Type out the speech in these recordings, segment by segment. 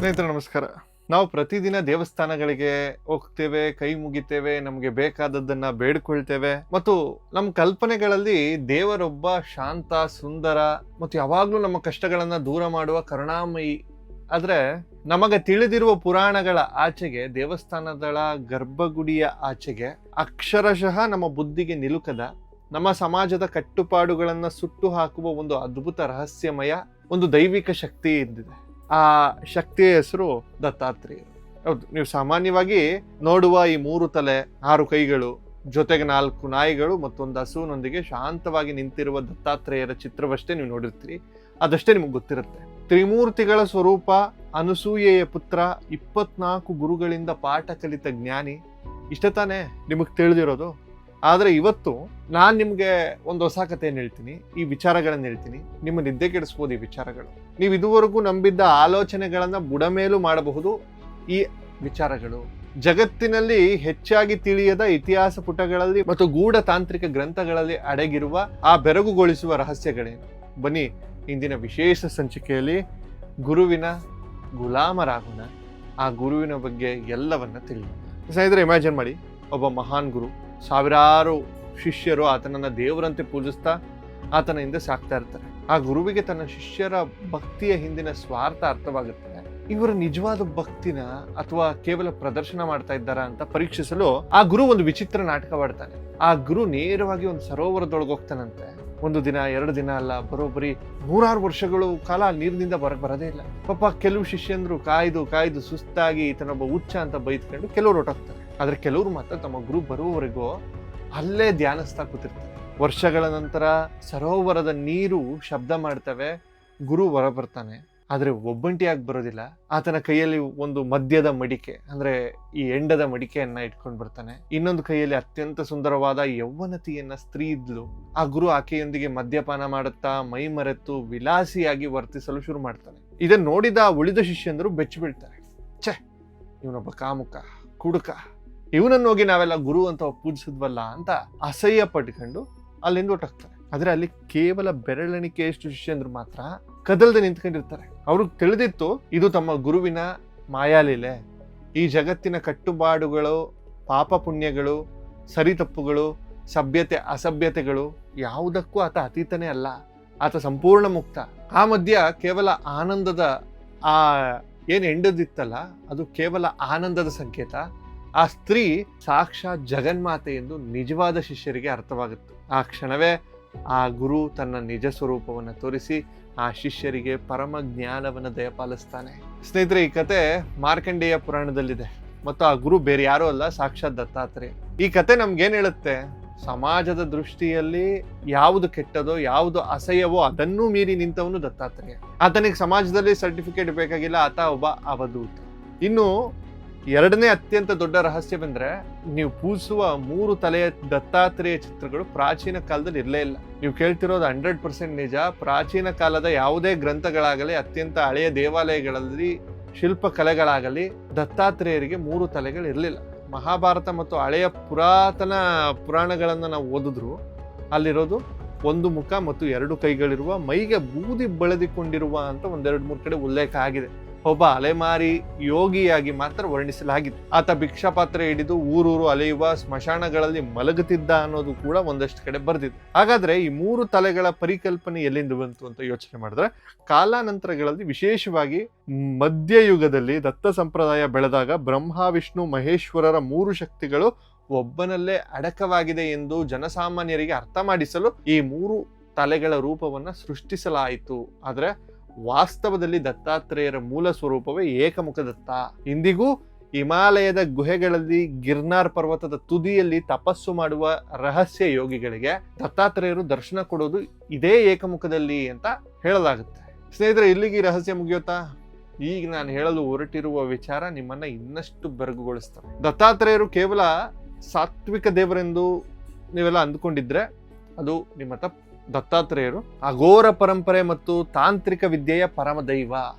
ಸ್ನೇಹಿತರೆ ನಮಸ್ಕಾರ. ನಾವು ಪ್ರತಿದಿನ ದೇವಸ್ಥಾನಗಳಿಗೆ ಹೋಗ್ತೇವೆ, ಕೈ ಮುಗಿತೇವೆ, ನಮಗೆ ಬೇಕಾದದ್ದನ್ನ ಬೇಡ್ಕೊಳ್ತೇವೆ ಮತ್ತು ನಮ್ಮ ಕಲ್ಪನೆಗಳಲ್ಲಿ ದೇವರೊಬ್ಬ ಶಾಂತ, ಸುಂದರ ಮತ್ತು ಯಾವಾಗ್ಲೂ ನಮ್ಮ ಕಷ್ಟಗಳನ್ನ ದೂರ ಮಾಡುವ ಕರುಣಾಮಯಿ. ಆದ್ರೆ ನಮಗೆ ತಿಳಿದಿರುವ ಪುರಾಣಗಳ ಆಚೆಗೆ, ದೇವಸ್ಥಾನಗಳ ಗರ್ಭಗುಡಿಯ ಆಚೆಗೆ ಅಕ್ಷರಶಃ ನಮ್ಮ ಬುದ್ಧಿಗೆ ನಿಲುಕದ, ನಮ್ಮ ಸಮಾಜದ ಕಟ್ಟುಪಾಡುಗಳನ್ನ ಸುಟ್ಟು ಹಾಕುವ ಒಂದು ಅದ್ಭುತ ರಹಸ್ಯಮಯ ಒಂದು ದೈವಿಕ ಶಕ್ತಿ ಇದ್ದಿದೆ. ಆ ಶಕ್ತಿಯ ಹೆಸರು ದತ್ತಾತ್ರೇಯರು. ಹೌದು, ನೀವು ಸಾಮಾನ್ಯವಾಗಿ ನೋಡುವ ಈ 3 ತಲೆ 6 ಕೈಗಳು ಜೊತೆಗೆ 4 ನಾಯಿಗಳು ಮತ್ತೊಂದು ಹಸುವಿನೊಂದಿಗೆ ಶಾಂತವಾಗಿ ನಿಂತಿರುವ ದತ್ತಾತ್ರೇಯರ ಚಿತ್ರವಷ್ಟೇ ನೀವು ನೋಡಿರ್ತೀರಿ, ಅದಷ್ಟೇ ನಿಮಗೆ ಗೊತ್ತಿರುತ್ತೆ. ತ್ರಿಮೂರ್ತಿಗಳ ಸ್ವರೂಪ, ಅನಸೂಯೆಯ ಪುತ್ರ, 24 ಗುರುಗಳಿಂದ ಪಾಠ ಕಲಿತ ಜ್ಞಾನಿ, ಇಷ್ಟ ತಾನೇ ನಿಮಗೆ ತಿಳಿದಿರೋದು. ಆದರೆ ಇವತ್ತು ನಾನು ನಿಮಗೆ ಒಂದು ಹೊಸ ಕಥೆಯನ್ನು ಹೇಳ್ತೀನಿ, ಈ ವಿಚಾರಗಳನ್ನು ಹೇಳ್ತೀನಿ. ನಿಮ್ಮ ನಿದ್ದೆ ಕೆಡಿಸ್ಬೋದು ಈ ವಿಚಾರಗಳು. ನೀವು ಇದುವರೆಗೂ ನಂಬಿದ್ದ ಆಲೋಚನೆಗಳನ್ನ ಬುಡಮೇಲು ಮಾಡಬಹುದು ಈ ವಿಚಾರಗಳು. ಜಗತ್ತಿನಲ್ಲಿ ಹೆಚ್ಚಾಗಿ ತಿಳಿಯದ ಇತಿಹಾಸ ಪುಟಗಳಲ್ಲಿ ಮತ್ತು ಗೂಢ ತಾಂತ್ರಿಕ ಗ್ರಂಥಗಳಲ್ಲಿ ಅಡಗಿರುವ ಆ ಬೆರಗುಗೊಳಿಸುವ ರಹಸ್ಯಗಳೇನು? ಬನ್ನಿ, ಇಂದಿನ ವಿಶೇಷ ಸಂಚಿಕೆಯಲ್ಲಿ ಗುರುವಿನ ಗುಲಾಮರಾಗೋಣ, ಆ ಗುರುವಿನ ಬಗ್ಗೆ ಎಲ್ಲವನ್ನ ತಿಳಿಯೋಣ. ಸ್ನೇಹಿತರೆ, ಇಮ್ಯಾಜಿನ್ ಮಾಡಿ, ಒಬ್ಬ ಮಹಾನ್ ಗುರು, ಸಾವಿರಾರು ಶಿಷ್ಯರು ಆತನನ್ನ ದೇವರಂತೆ ಪೂಜಿಸ್ತಾ ಆತನ ಹಿಂದೆ ಸಾಕ್ತಾ ಇರ್ತಾರೆ. ಆ ಗುರುವಿಗೆ ತನ್ನ ಶಿಷ್ಯರ ಭಕ್ತಿಯ ಹಿಂದಿನ ಸ್ವಾರ್ಥ ಅರ್ಥವಾಗುತ್ತೆ. ಇವರು ನಿಜವಾದ ಭಕ್ತಿನ ಅಥವಾ ಕೇವಲ ಪ್ರದರ್ಶನ ಮಾಡ್ತಾ ಇದ್ದಾರಾ ಅಂತ ಪರೀಕ್ಷಿಸಲು ಆ ಗುರು ಒಂದು ವಿಚಿತ್ರ ನಾಟಕವಾಡ್ತಾನೆ. ಆ ಗುರು ನೇರವಾಗಿ ಒಂದು ಸರೋವರದೊಳಗೆ ಹೋಗ್ತಾನಂತೆ. 1 ದಿನ 2 ದಿನ ಅಲ್ಲ, ಬರೋಬ್ಬರಿ 100 ವರ್ಷಗಳು ಕಾಲ ನೀರಿನಿಂದ ಬರದೇ ಇಲ್ಲ. ಪಾಪ ಕೆಲವು ಶಿಷ್ಯಂದ್ರು ಕಾಯ್ದು ಸುಸ್ತಾಗಿ ಈತನೊಬ್ಬ ಹುಚ್ಚ ಅಂತ ಬೈದ್ಕೊಂಡು ಕೆಲವರು ಹೊರಟೋಗ್ತಾರೆ. ಆದ್ರೆ ಕೆಲವರು ಮಾತ್ರ ತಮ್ಮ ಗುರು ಬರುವವರೆಗೂ ಅಲ್ಲೇ ಧ್ಯಾನಿಸ್ತಾ ಕೂತಿರ್ತಾರೆ. ವರ್ಷಗಳ ನಂತರ ಸರೋವರದ ನೀರು ಶಬ್ದ ಮಾಡ್ತವೆ, ಗುರು ಹೊರ ಬರ್ತಾನೆ. ಆದ್ರೆ ಒಬ್ಬಂಟಿಯಾಗಿ ಬರೋದಿಲ್ಲ. ಆತನ ಕೈಯಲ್ಲಿ ಒಂದು ಮದ್ಯದ ಮಡಿಕೆ, ಅಂದ್ರೆ ಈ ಎಂಡದ ಮಡಿಕೆಯನ್ನ ಇಟ್ಕೊಂಡು ಬರ್ತಾನೆ. ಇನ್ನೊಂದು ಕೈಯಲ್ಲಿ ಅತ್ಯಂತ ಸುಂದರವಾದ ಯೌವನತಿಯನ್ನ ಸ್ತ್ರೀ ಇದ್ಲು. ಆ ಗುರು ಆಕೆಯೊಂದಿಗೆ ಮದ್ಯಪಾನ ಮಾಡುತ್ತಾ ಮೈ ಮರೆತು ವಿಲಾಸಿಯಾಗಿ ವರ್ತಿಸಲು ಶುರು ಮಾಡ್ತಾನೆ. ಇದನ್ನ ನೋಡಿದ ಉಳಿದ ಶಿಷ್ಯಂದರು ಬೆಚ್ಚಿ ಬೀಳ್ತಾರೆ. ಛೆ, ಇವನೊಬ್ಬ ಕಾಮುಕ, ಕುಡುಕ, ಇವನನ್ನು ಹೋಗಿ ನಾವೆಲ್ಲ ಗುರು ಅಂತ ಪೂಜಿಸಿದ್ವಲ್ಲ ಅಂತ ಅಸಹ್ಯ ಪಟ್ಕೊಂಡು ಅಲ್ಲಿಂದ ಹೊರಟಾಗ್ತಾರೆ. ಆದ್ರೆ ಅಲ್ಲಿ ಕೇವಲ ಬೆರಳೆಣಿಕೆಯಷ್ಟು ಶಿಷ್ಯಂದ್ರು ಮಾತ್ರ ಕದಲ್ದೆ ನಿಂತ್ಕೊಂಡಿರ್ತಾರೆ. ಅವ್ರಿಗೆ ತಿಳಿದಿತ್ತು ಇದು ತಮ್ಮ ಗುರುವಿನ ಮಾಯಾಲೀಲೆ. ಈ ಜಗತ್ತಿನ ಕಟ್ಟುಪಾಡುಗಳು, ಪಾಪ ಪುಣ್ಯಗಳು, ಸರಿತಪ್ಪುಗಳು, ಸಭ್ಯತೆ ಅಸಭ್ಯತೆಗಳು ಯಾವುದಕ್ಕೂ ಆತ ಅತೀತನೇ ಅಲ್ಲ. ಆತ ಸಂಪೂರ್ಣ ಮುಕ್ತ. ಆ ಮಧ್ಯ ಕೇವಲ ಆನಂದದ ಆ ಏನ್ ಎಂಡದಿತ್ತಲ್ಲ, ಅದು ಕೇವಲ ಆನಂದದ ಸಂಕೇತ. ಆ ಸ್ತ್ರೀ ಸಾಕ್ಷಾತ್ ಜಗನ್ಮಾತೆ ಎಂದು ನಿಜವಾದ ಶಿಷ್ಯರಿಗೆ ಅರ್ಥವಾಗುತ್ತೆ. ಆ ಕ್ಷಣವೇ ಆ ಗುರು ತನ್ನ ನಿಜ ಸ್ವರೂಪವನ್ನು ತೋರಿಸಿ ಆ ಶಿಷ್ಯರಿಗೆ ಪರಮ ಜ್ಞಾನವನ್ನು ದಯಪಾಲಿಸ್ತಾನೆ. ಸ್ನೇಹಿತರೆ, ಈ ಕತೆ ಮಾರ್ಕಂಡೇಯ ಪುರಾಣದಲ್ಲಿದೆ ಮತ್ತು ಆ ಗುರು ಬೇರೆ ಯಾರೂ ಅಲ್ಲ, ಸಾಕ್ಷಾತ್ ದತ್ತಾತ್ರೇಯ. ಈ ಕತೆ ನಮ್ಗೇನ್ ಹೇಳುತ್ತೆ? ಸಮಾಜದ ದೃಷ್ಟಿಯಲ್ಲಿ ಯಾವುದು ಕೆಟ್ಟದೋ, ಯಾವುದು ಅಸಹ್ಯವೋ ಅದನ್ನೂ ಮೀರಿ ನಿಂತವನು ದತ್ತಾತ್ರೇಯ. ಆತನಿಗೆ ಸಮಾಜದಲ್ಲಿ ಸರ್ಟಿಫಿಕೇಟ್ ಬೇಕಾಗಿಲ್ಲ, ಆತ ಒಬ್ಬ ಅವಧೂತ. ಇನ್ನು 2ನೇ ಅತ್ಯಂತ ದೊಡ್ಡ ರಹಸ್ಯವೆಂದ್ರೆ, ನೀವು ಪೂಜಿಸುವ 3 ತಲೆಯ ದತ್ತಾತ್ರೇಯ ಚಿತ್ರಗಳು ಪ್ರಾಚೀನ ಕಾಲದಲ್ಲಿ ಇರಲೇ ಇಲ್ಲ. ನೀವು ಕೇಳ್ತಿರೋದು 100% ನಿಜ. ಪ್ರಾಚೀನ ಕಾಲದ ಯಾವುದೇ ಗ್ರಂಥಗಳಾಗಲಿ, ಅತ್ಯಂತ ಹಳೆಯ ದೇವಾಲಯಗಳಲ್ಲಿ ಶಿಲ್ಪಕಲೆಗಳಾಗಲಿ ದತ್ತಾತ್ರೇಯರಿಗೆ 3 ತಲೆಗಳು ಇರಲಿಲ್ಲ. ಮಹಾಭಾರತ ಮತ್ತು ಹಳೆಯ ಪುರಾತನ ಪುರಾಣಗಳನ್ನ ನಾವು ಓದಿದ್ರು ಅಲ್ಲಿರೋದು 1 ಮುಖ ಮತ್ತು 2 ಕೈಗಳಿರುವ, ಮೈಗೆ ಬೂದಿ ಬೆಳೆದಿಕೊಂಡಿರುವ ಅಂತ 1-2-3 ಕಡೆ ಉಲ್ಲೇಖ ಆಗಿದೆ. ಒಬ್ಬ ಅಲೆಮಾರಿ ಯೋಗಿಯಾಗಿ ಮಾತ್ರ ವರ್ಣಿಸಲಾಗಿದೆ. ಆತ ಭಿಕ್ಷಾ ಪಾತ್ರೆ ಹಿಡಿದು ಊರೂರು ಅಲೆಯುವ, ಸ್ಮಶಾನಗಳಲ್ಲಿ ಮಲಗುತ್ತಿದ್ದ ಅನ್ನೋದು ಕೂಡ ಒಂದಷ್ಟು ಕಡೆ ಬರೆದಿದೆ. ಹಾಗಾದ್ರೆ ಈ 3 ತಲೆಗಳ ಪರಿಕಲ್ಪನೆ ಎಲ್ಲಿಂದ ಬಂತು ಅಂತ ಯೋಚನೆ ಮಾಡಿದ್ರೆ, ಕಾಲಾನಂತರಗಳಲ್ಲಿ ವಿಶೇಷವಾಗಿ ಮಧ್ಯಯುಗದಲ್ಲಿ ದತ್ತ ಸಂಪ್ರದಾಯ ಬೆಳೆದಾಗ ಬ್ರಹ್ಮ, ವಿಷ್ಣು, ಮಹೇಶ್ವರರ 3 ಶಕ್ತಿಗಳು ಒಬ್ಬನಲ್ಲೇ ಅಡಕವಾಗಿದೆ ಎಂದು ಜನಸಾಮಾನ್ಯರಿಗೆ ಅರ್ಥ ಮಾಡಿಸಲು ಈ 3 ತಲೆಗಳ ರೂಪವನ್ನ ಸೃಷ್ಟಿಸಲಾಯಿತು. ಆದ್ರೆ ವಾಸ್ತವದಲ್ಲಿ ದತ್ತಾತ್ರೇಯರ ಮೂಲ ಸ್ವರೂಪವೇ ಏಕಮುಖ ದತ್ತ. ಇಂದಿಗೂ ಹಿಮಾಲಯದ ಗುಹೆಗಳಲ್ಲಿ, ಗಿರ್ನಾರ್ ಪರ್ವತದ ತುದಿಯಲ್ಲಿ ತಪಸ್ಸು ಮಾಡುವ ರಹಸ್ಯ ಯೋಗಿಗಳಿಗೆ ದತ್ತಾತ್ರೇಯರು ದರ್ಶನ ಕೊಡೋದು ಇದೇ ಏಕಮುಖದಲ್ಲಿ ಅಂತ ಹೇಳಲಾಗುತ್ತೆ. ಸ್ನೇಹಿತರೆ, ಇಲ್ಲಿಗೆ ಈ ರಹಸ್ಯ ಮುಗಿಯುತ್ತಾ? ಈಗ ನಾನು ಹೇಳಲು ಹೊರಟಿರುವ ವಿಚಾರ ನಿಮ್ಮನ್ನ ಇನ್ನಷ್ಟು ಬೆರಗುಗೊಳಿಸ್ತವೆ. ದತ್ತಾತ್ರೇಯರು ಕೇವಲ ಸಾತ್ವಿಕ ದೇವರೆಂದು ನೀವೆಲ್ಲ ಅಂದುಕೊಂಡಿದ್ರೆ ಅದು ನಿಮ್ಮ ತಪ್ಪು. ದತ್ತಾತ್ರೇಯರು ಅಘೋರ ಪರಂಪರೆ ಮತ್ತು ತಾಂತ್ರಿಕ ವಿದ್ಯೆಯ ಪರಮ ದೈವ.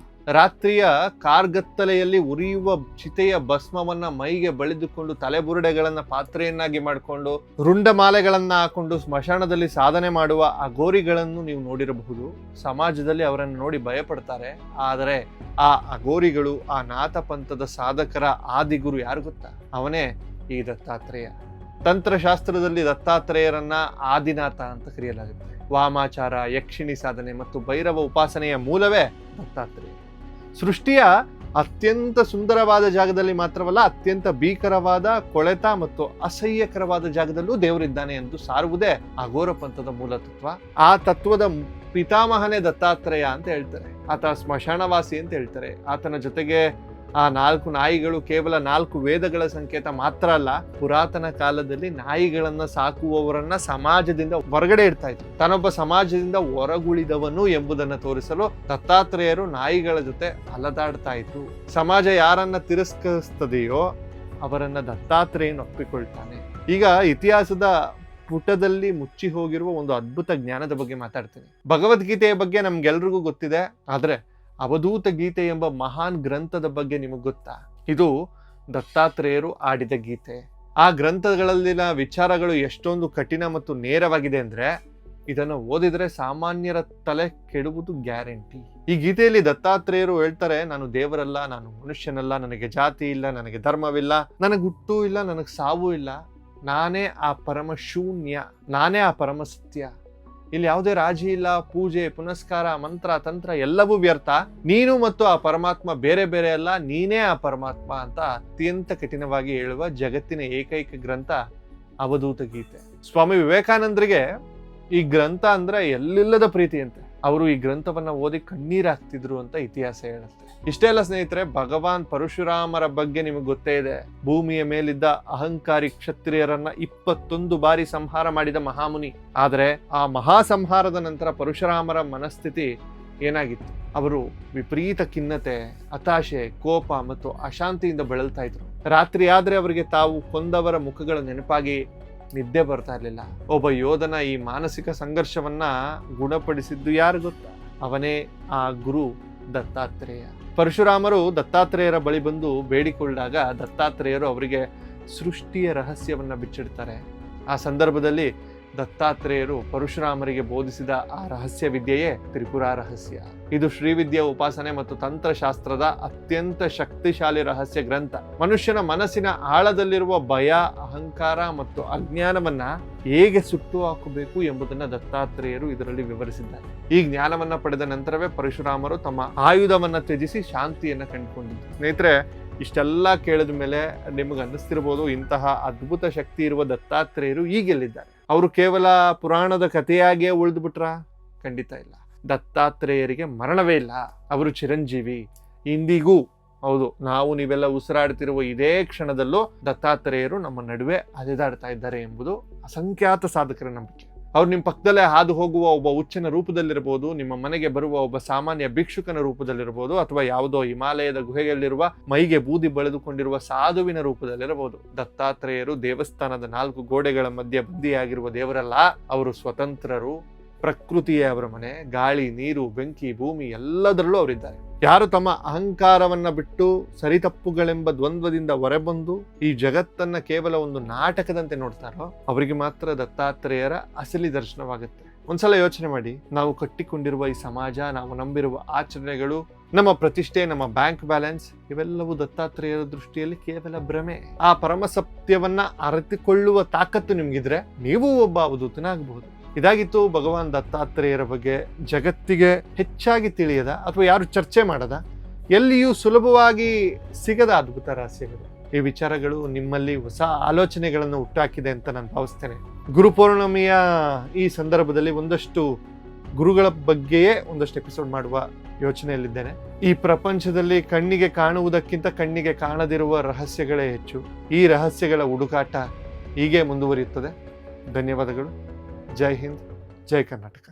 ರಾತ್ರಿಯ ಕಾರ್ಗತ್ತಲೆಯಲ್ಲಿ ಉರಿಯುವ ಚಿತೆಯ ಭಸ್ಮವನ್ನ ಮೈಗೆ ಬಳಿದುಕೊಂಡು ತಲೆಬುರುಡೆಗಳನ್ನ ಪಾತ್ರೆಯನ್ನಾಗಿ ಮಾಡಿಕೊಂಡು ರುಂಡಮಾಲೆಗಳನ್ನ ಹಾಕೊಂಡು ಸ್ಮಶಾನದಲ್ಲಿ ಸಾಧನೆ ಮಾಡುವ ಅಘೋರಿಗಳನ್ನು ನೀವು ನೋಡಿರಬಹುದು. ಸಮಾಜದಲ್ಲಿ ಅವರನ್ನು ನೋಡಿ ಭಯಪಡ್ತಾರೆ. ಆದರೆ ಆ ಅಘೋರಿಗಳು, ಆ ನಾಥ ಪಂಥದ ಸಾಧಕರ ಆದಿಗುರು ಯಾರು ಗೊತ್ತಾ? ಅವನೇ ಈ ದತ್ತಾತ್ರೇಯ. ತಂತ್ರಶಾಸ್ತ್ರದಲ್ಲಿ ದತ್ತಾತ್ರೇಯರನ್ನ ಆದಿನಾಥ ಅಂತ ಕರೆಯಲಾಗುತ್ತೆ. ವಾಮಾಚಾರ, ಯಕ್ಷಿಣಿ ಸಾಧನೆ ಮತ್ತು ಭೈರವ ಉಪಾಸನೆಯ ಮೂಲವೇ ದತ್ತಾತ್ರೇಯ. ಸೃಷ್ಟಿಯ ಅತ್ಯಂತ ಸುಂದರವಾದ ಜಾಗದಲ್ಲಿ ಮಾತ್ರವಲ್ಲ, ಅತ್ಯಂತ ಭೀಕರವಾದ, ಕೊಳೆತ ಮತ್ತು ಅಸಹ್ಯಕರವಾದ ಜಾಗದಲ್ಲೂ ದೇವರಿದ್ದಾನೆ ಎಂದು ಸಾರುವುದೇ ಅಘೋರ ಪಂಥದ ಮೂಲ ತತ್ವ. ಆ ತತ್ವದ ಪಿತಾಮಹನೇ ದತ್ತಾತ್ರೇಯ ಅಂತ ಹೇಳ್ತಾರೆ. ಆತ ಸ್ಮಶಾನವಾಸಿ ಅಂತ ಹೇಳ್ತಾರೆ. ಆತನ ಜೊತೆಗೆ ಆ 4 ನಾಯಿಗಳು ಕೇವಲ 4 ವೇದಗಳ ಸಂಕೇತ ಮಾತ್ರ ಅಲ್ಲ, ಪುರಾತನ ಕಾಲದಲ್ಲಿ ನಾಯಿಗಳನ್ನ ಸಾಕುವವರನ್ನ ಸಮಾಜದಿಂದ ಹೊರಗಡೆ ಇಡ್ತಾ ಇದ್ರು. ತಾನೊಬ್ಬ ಸಮಾಜದಿಂದ ಹೊರಗುಳಿದವನು ಎಂಬುದನ್ನು ತೋರಿಸಲು ದತ್ತಾತ್ರೇಯರು ನಾಯಿಗಳ ಜೊತೆ ಅಲದಾಡ್ತಾ ಇದ್ರು. ಸಮಾಜ ಯಾರನ್ನ ತಿರಸ್ಕರಿಸ್ತದೆಯೋ ಅವರನ್ನ ದತ್ತಾತ್ರೇಯನ ಒಪ್ಪಿಕೊಳ್ತಾನೆ. ಈಗ ಇತಿಹಾಸದ ಪುಟದಲ್ಲಿ ಮುಚ್ಚಿ ಹೋಗಿರುವ ಒಂದು ಅದ್ಭುತ ಜ್ಞಾನದ ಬಗ್ಗೆ ಮಾತಾಡ್ತೀನಿ. ಭಗವದ್ಗೀತೆಯ ಬಗ್ಗೆ ನಮ್ಗೆಲ್ರಿಗೂ ಗೊತ್ತಿದೆ, ಆದ್ರೆ ಅವಧೂತ ಗೀತೆ ಎಂಬ ಮಹಾನ್ ಗ್ರಂಥದ ಬಗ್ಗೆ ನಿಮಗೆ ಗೊತ್ತಾ? ಇದು ದತ್ತಾತ್ರೇಯರು ಆಡಿದ ಗೀತೆ. ಆ ಗ್ರಂಥಗಳಲ್ಲಿನ ವಿಚಾರಗಳು ಎಷ್ಟೊಂದು ಕಠಿಣ ಮತ್ತು ನೇರವಾಗಿದೆ ಅಂದ್ರೆ ಇದನ್ನು ಓದಿದ್ರೆ ಸಾಮಾನ್ಯರ ತಲೆ ಕೆಡುವುದು ಗ್ಯಾರಂಟಿ. ಈ ಗೀತೆಯಲ್ಲಿ ದತ್ತಾತ್ರೇಯರು ಹೇಳ್ತಾರೆ, ನಾನು ದೇವರಲ್ಲ, ನಾನು ಮನುಷ್ಯನಲ್ಲ, ನನಗೆ ಜಾತಿ ಇಲ್ಲ, ನನಗೆ ಧರ್ಮವಿಲ್ಲ, ನನಗೆ ಹುಟ್ಟು ಇಲ್ಲ, ನನಗೆ ಸಾವು ಇಲ್ಲ, ನಾನೇ ಆ ಪರಮ ಶೂನ್ಯ, ನಾನೇ ಆ ಪರಮ ಸತ್ಯ. ಇಲ್ಲಿ ಯಾವುದೇ ರಾಜಿ ಇಲ್ಲ, ಪೂಜೆ ಪುನಸ್ಕಾರ ಮಂತ್ರ ತಂತ್ರ ಎಲ್ಲವೂ ವ್ಯರ್ಥ, ನೀನು ಮತ್ತು ಆ ಪರಮಾತ್ಮ ಬೇರೆ ಬೇರೆ ಅಲ್ಲ, ನೀನೇ ಆ ಪರಮಾತ್ಮ ಅಂತ ಅತ್ಯಂತ ಕಠಿಣವಾಗಿ ಹೇಳುವ ಜಗತ್ತಿನ ಏಕೈಕ ಗ್ರಂಥ ಅವಧೂತ ಗೀತೆ. ಸ್ವಾಮಿ ವಿವೇಕಾನಂದರಿಗೆ ಈ ಗ್ರಂಥ ಅಂದ್ರೆ ಎಲ್ಲಿಲ್ಲದ ಪ್ರೀತಿ ಅಂತೆ. ಅವರು ಈ ಗ್ರಂಥವನ್ನ ಓದಿ ಕಣ್ಣೀರಾಗ್ತಿದ್ರು ಅಂತ ಇತಿಹಾಸ ಹೇಳುತ್ತೆ. ಇಷ್ಟೇ ಅಲ್ಲ ಸ್ನೇಹಿತರೆ, ಭಗವಾನ್ ಪರಶುರಾಮರ ಬಗ್ಗೆ ನಿಮಗೆ ಗೊತ್ತೇ ಇದೆ. ಭೂಮಿಯ ಮೇಲಿದ್ದ ಅಹಂಕಾರಿ ಕ್ಷತ್ರಿಯರನ್ನ 21 ಬಾರಿ ಸಂಹಾರ ಮಾಡಿದ ಮಹಾಮುನಿ. ಆದರೆ ಆ ಮಹಾ ಸಂಹಾರದ ನಂತರ ಪರಶುರಾಮರ ಮನಸ್ಥಿತಿ ಏನಾಗಿತ್ತು? ಅವರು ವಿಪರೀತ ಖಿನ್ನತೆ, ಹತಾಶೆ, ಕೋಪ ಮತ್ತು ಅಶಾಂತಿಯಿಂದ ಬಳಲ್ತಾ ಇದ್ರು. ರಾತ್ರಿ ಆದ್ರೆ ಅವರಿಗೆ ತಾವು ಕೊಂದವರ ಮುಖಗಳ ನೆನಪಾಗಿ ನಿದ್ದೆ ಬರ್ತಾ ಇರ್ಲಿಲ್ಲ. ಒಬ್ಬ ಯೋಧನ ಈ ಮಾನಸಿಕ ಸಂಘರ್ಷವನ್ನ ಗುಣಪಡಿಸಿದ್ದು ಯಾರು ಗೊತ್ತಾ? ಅವನೇ ಆ ಗುರು ದತ್ತಾತ್ರೇಯ. ಪರಶುರಾಮರು ದತ್ತಾತ್ರೇಯರ ಬಳಿ ಬಂದು ಬೇಡಿಕೊಂಡಾಗ ದತ್ತಾತ್ರೇಯರು ಅವರಿಗೆ ಸೃಷ್ಟಿಯ ರಹಸ್ಯವನ್ನ ಬಿಚ್ಚಿಡ್ತಾರೆ. ಆ ಸಂದರ್ಭದಲ್ಲಿ ದತ್ತಾತ್ರೇಯರು ಪರಶುರಾಮರಿಗೆ ಬೋಧಿಸಿದ ಆ ರಹಸ್ಯ ವಿದ್ಯೆಯೇ ತ್ರಿಪುರ ರಹಸ್ಯ. ಇದು ಶ್ರೀವಿದ್ಯೆ ಉಪಾಸನೆ ಮತ್ತು ತಂತ್ರಶಾಸ್ತ್ರದ ಅತ್ಯಂತ ಶಕ್ತಿಶಾಲಿ ರಹಸ್ಯ ಗ್ರಂಥ. ಮನುಷ್ಯನ ಮನಸ್ಸಿನ ಆಳದಲ್ಲಿರುವ ಭಯ, ಅಹಂಕಾರ ಮತ್ತು ಅಜ್ಞಾನವನ್ನ ಹೇಗೆ ಸುಟ್ಟು ಹಾಕಬೇಕು ಎಂಬುದನ್ನ ದತ್ತಾತ್ರೇಯರು ಇದರಲ್ಲಿ ವಿವರಿಸಿದ್ದಾರೆ. ಈ ಜ್ಞಾನವನ್ನ ಪಡೆದ ನಂತರವೇ ಪರಶುರಾಮರು ತಮ್ಮ ಆಯುಧವನ್ನ ತ್ಯಜಿಸಿ ಶಾಂತಿಯನ್ನ ಕಂಡುಕೊಂಡಿದ್ರು. ಸ್ನೇಹಿತರೆ, ಇಷ್ಟೆಲ್ಲ ಕೇಳಿದ ಮೇಲೆ ನಿಮಗೆ ಅನ್ನಿಸ್ತಿರ್ಬೋದು, ಇಂತಹ ಅದ್ಭುತ ಶಕ್ತಿ ಇರುವ ದತ್ತಾತ್ರೇಯರು ಈಗೆಲ್ಲಿದ್ದಾರೆ? ಅವರು ಕೇವಲ ಪುರಾಣದ ಕಥೆಯಾಗಿಯೇ ಉಳಿದು ಬಿಟ್ರ? ಖಂಡಿತ ಇಲ್ಲ. ದತ್ತಾತ್ರೇಯರಿಗೆ ಮರಣವೇ ಇಲ್ಲ. ಅವರು ಚಿರಂಜೀವಿ. ಇಂದಿಗೂ, ಹೌದು, ನಾವು ನೀವೆಲ್ಲ ಉಸಿರಾಡ್ತಿರುವ ಇದೇ ಕ್ಷಣದಲ್ಲೂ ದತ್ತಾತ್ರೇಯರು ನಮ್ಮ ನಡುವೆ ಅಲೆದಾಡ್ತಾ ಇದ್ದಾರೆ ಎಂಬುದು ಅಸಂಖ್ಯಾತ ಸಾಧಕರ ನಂಬಿಕೆ. ಅವ್ರು ನಿಮ್ಮ ಪಕ್ಕದಲ್ಲೇ ಹಾದು ಹೋಗುವ ಒಬ್ಬ ಹುಚ್ಚನ ರೂಪದಲ್ಲಿರ್ಬೋದು, ನಿಮ್ಮ ಮನೆಗೆ ಬರುವ ಒಬ್ಬ ಸಾಮಾನ್ಯ ಭಿಕ್ಷುಕನ ರೂಪದಲ್ಲಿರ್ಬೋದು, ಅಥವಾ ಯಾವುದೋ ಹಿಮಾಲಯದ ಗುಹೆಯಲ್ಲಿರುವ ಮೈಗೆ ಬೂದಿ ಬಳಿದುಕೊಂಡಿರುವ ಸಾಧುವಿನ ರೂಪದಲ್ಲಿರಬಹುದು. ದತ್ತಾತ್ರೇಯರು ದೇವಸ್ಥಾನದ 4 ಗೋಡೆಗಳ ಮಧ್ಯೆ ಬಂದಿಯಾಗಿರುವ ದೇವರಲ್ಲ. ಅವರು ಸ್ವತಂತ್ರರು. ಪ್ರಕೃತಿಯೇ ಅವರ ಮನೆ. ಗಾಳಿ, ನೀರು, ಬೆಂಕಿ, ಭೂಮಿ ಎಲ್ಲದರಲ್ಲೂ ಅವರಿದ್ದಾರೆ. ಯಾರು ತಮ್ಮ ಅಹಂಕಾರವನ್ನ ಬಿಟ್ಟು ಸರಿತಪ್ಪುಗಳೆಂಬ ದ್ವಂದ್ವದಿಂದ ಹೊರಬಂದು ಈ ಜಗತ್ತನ್ನ ಕೇವಲ ಒಂದು ನಾಟಕದಂತೆ ನೋಡ್ತಾರೋ ಅವರಿಗೆ ಮಾತ್ರ ದತ್ತಾತ್ರೇಯರ ಅಸಲಿ ದರ್ಶನವಾಗುತ್ತೆ. ಒಂದ್ಸಲ ಯೋಚನೆ ಮಾಡಿ, ನಾವು ಕಟ್ಟಿಕೊಂಡಿರುವ ಈ ಸಮಾಜ, ನಾವು ನಂಬಿರುವ ಆಚರಣೆಗಳು, ನಮ್ಮ ಪ್ರತಿಷ್ಠೆ, ನಮ್ಮ ಬ್ಯಾಂಕ್ ಬ್ಯಾಲೆನ್ಸ್ ಇವೆಲ್ಲವೂ ದತ್ತಾತ್ರೇಯರ ದೃಷ್ಟಿಯಲ್ಲಿ ಕೇವಲ ಭ್ರಮೆ. ಆ ಪರಮ ಸತ್ಯವನ್ನ ಅರಿತುಕೊಳ್ಳುವ ತಾಕತ್ತು ನಿಮ್ಗಿದ್ರೆ ನೀವು ಒಬ್ಬ ಅವಧೂತನಾಗಬಹುದು. ಇದಾಗಿತ್ತು ಭಗವಾನ್ ದತ್ತಾತ್ರೇಯರ ಬಗ್ಗೆ ಜಗತ್ತಿಗೆ ಹೆಚ್ಚಾಗಿ ತಿಳಿಯದ ಅಥವಾ ಯಾರು ಚರ್ಚೆ ಮಾಡದ, ಎಲ್ಲಿಯೂ ಸುಲಭವಾಗಿ ಸಿಗದ ಅದ್ಭುತ ರಹಸ್ಯಗಳು. ಈ ವಿಚಾರಗಳು ನಿಮ್ಮಲ್ಲಿ ಹೊಸ ಆಲೋಚನೆಗಳನ್ನು ಹುಟ್ಟಾಕಿದೆ ಅಂತ ನಾನು ಭಾವಿಸ್ತೇನೆ. ಗುರುಪೌರ್ಣಮಿಯ ಈ ಸಂದರ್ಭದಲ್ಲಿ ಒಂದಷ್ಟು ಗುರುಗಳ ಬಗ್ಗೆಯೇ ಒಂದಷ್ಟು ಎಪಿಸೋಡ್ ಮಾಡುವ ಯೋಚನೆಯಲ್ಲಿದ್ದೇನೆ. ಈ ಪ್ರಪಂಚದಲ್ಲಿ ಕಣ್ಣಿಗೆ ಕಾಣುವುದಕ್ಕಿಂತ ಕಣ್ಣಿಗೆ ಕಾಣದಿರುವ ರಹಸ್ಯಗಳೇ ಹೆಚ್ಚು. ಈ ರಹಸ್ಯಗಳ ಹುಡುಕಾಟ ಹೀಗೆ ಮುಂದುವರಿಯುತ್ತದೆ. ಧನ್ಯವಾದಗಳು. ಜೈ ಹಿಂದ್, ಜೈ ಕರ್ನಾಟಕ.